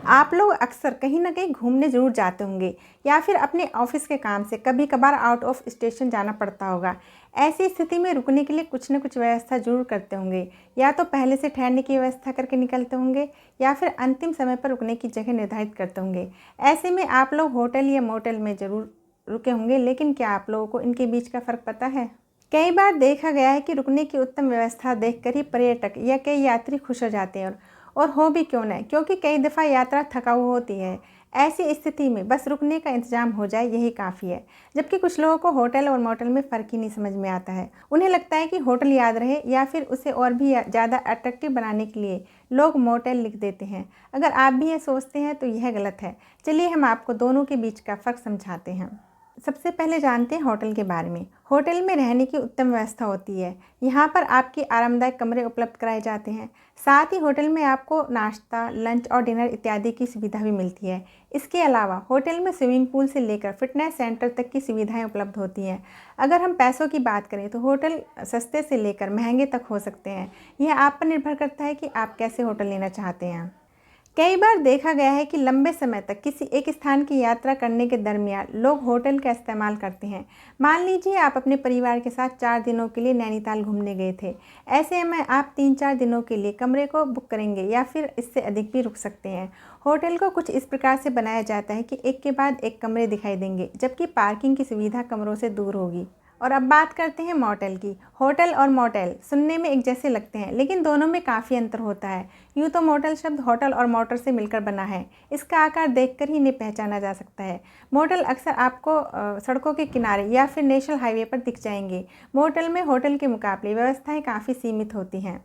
आप लोग अक्सर कहीं न कहीं घूमने ज़रूर जाते होंगे या फिर अपने ऑफ़िस के काम से कभी-कभार आउट ऑफ स्टेशन जाना पड़ता होगा। ऐसी स्थिति में रुकने के लिए कुछ न कुछ व्यवस्था ज़रूर करते होंगे। या तो पहले से ठहरने की व्यवस्था करके निकलते होंगे या फिर अंतिम समय पर रुकने की जगह निर्धारित करते होंगे। ऐसे में आप लोग होटल या मोटल में ज़रूर रुके होंगे, लेकिन क्या आप लोगों को इनके बीच का फ़र्क पता है? कई बार देखा गया है कि रुकने की उत्तम व्यवस्था देखकर ही पर्यटक या कई यात्री खुश हो जाते हैं और हो भी क्यों न, क्योंकि कई दफ़ा यात्रा थकाऊ होती है। ऐसी स्थिति में बस रुकने का इंतज़ाम हो जाए यही काफ़ी है। जबकि कुछ लोगों को होटल और मोटल में फ़र्क ही नहीं समझ में आता है। उन्हें लगता है कि होटल याद रहे या फिर उसे और भी ज़्यादा अट्रैक्टिव बनाने के लिए लोग मोटल लिख देते हैं। अगर आप भी ये सोचते हैं तो यह गलत है। चलिए हम आपको दोनों के बीच का फ़र्क समझाते हैं। सबसे पहले जानते हैं होटल के बारे में। होटल में रहने की उत्तम व्यवस्था होती है। यहाँ पर आपके आरामदायक कमरे उपलब्ध कराए जाते हैं। साथ ही होटल में आपको नाश्ता, लंच और डिनर इत्यादि की सुविधा भी मिलती है। इसके अलावा होटल में स्विमिंग पूल से लेकर फिटनेस सेंटर तक की सुविधाएं उपलब्ध होती हैं। अगर हम पैसों की बात करें तो होटल सस्ते से लेकर महंगे तक हो सकते हैं। यह आप पर निर्भर करता है कि आप कैसे होटल लेना चाहते हैं। कई बार देखा गया है कि लंबे समय तक किसी एक स्थान की यात्रा करने के दरमियान लोग होटल का इस्तेमाल करते हैं। मान लीजिए आप अपने परिवार के साथ 4 दिनों के लिए नैनीताल घूमने गए थे। ऐसे में आप 3-4 दिनों के लिए कमरे को बुक करेंगे या फिर इससे अधिक भी रुक सकते हैं। होटल को कुछ इस प्रकार से बनाया जाता है कि एक के बाद एक कमरे दिखाई देंगे, जबकि पार्किंग की सुविधा कमरों से दूर होगी। और अब बात करते हैं मोटेल की। होटल और मोटेल सुनने में एक जैसे लगते हैं, लेकिन दोनों में काफ़ी अंतर होता है। यूँ तो मोटेल शब्द होटल और मोटर से मिलकर बना है। इसका आकार देखकर ही इन्हें पहचाना जा सकता है। मोटेल अक्सर आपको सड़कों के किनारे या फिर नेशनल हाईवे पर दिख जाएंगे। मोटेल में होटल के मुकाबले व्यवस्थाएं काफ़ी सीमित होती हैं।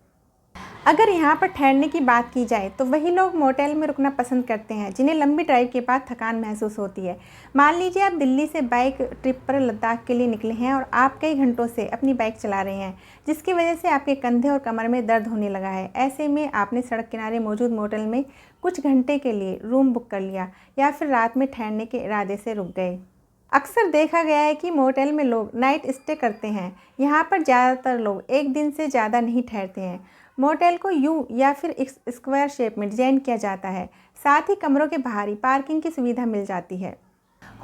अगर यहाँ पर ठहरने की बात की जाए तो वही लोग मोटेल में रुकना पसंद करते हैं जिन्हें लंबी ड्राइव के बाद थकान महसूस होती है। मान लीजिए आप दिल्ली से बाइक ट्रिप पर लद्दाख के लिए निकले हैं और आप कई घंटों से अपनी बाइक चला रहे हैं, जिसकी वजह से आपके कंधे और कमर में दर्द होने लगा है। ऐसे में आपने सड़क किनारे मौजूद मोटेल में कुछ घंटे के लिए रूम बुक कर लिया या फिर रात में ठहरने के इरादे से रुक गए। अक्सर देखा गया है कि मोटेल में लोग नाइट स्टे करते हैं। यहाँ पर ज़्यादातर लोग एक दिन से ज़्यादा नहीं ठहरते हैं। मोटेल को यू या फिर स्क्वायर शेप में डिज़ाइन किया जाता है। साथ ही कमरों के बाहर ही पार्किंग की सुविधा मिल जाती है।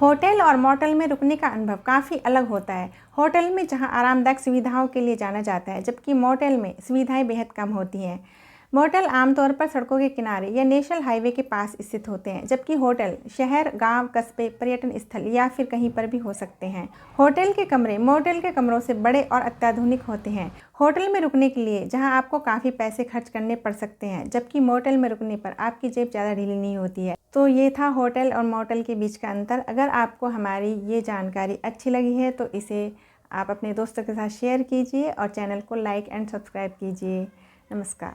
होटल और मोटेल में रुकने का अनुभव काफ़ी अलग होता है। होटल में जहां आरामदायक सुविधाओं के लिए जाना जाता है, जबकि मोटेल में सुविधाएं बेहद कम होती हैं। मोटेल आमतौर पर सड़कों के किनारे या नेशनल हाईवे के पास स्थित होते हैं, जबकि होटल शहर, गांव, कस्बे, पर्यटन स्थल या फिर कहीं पर भी हो सकते हैं। होटल के कमरे मोटेल के कमरों से बड़े और अत्याधुनिक होते हैं। होटल में रुकने के लिए जहां आपको काफ़ी पैसे खर्च करने पड़ सकते हैं, जबकि मोटेल में रुकने पर आपकी जेब ज़्यादा ढीली नहीं होती है। तो ये था होटल और मोटेल के बीच का अंतर। अगर आपको हमारी ये जानकारी अच्छी लगी है तो इसे आप अपने दोस्तों के साथ शेयर कीजिए और चैनल को लाइक एंड सब्सक्राइब कीजिए। नमस्कार।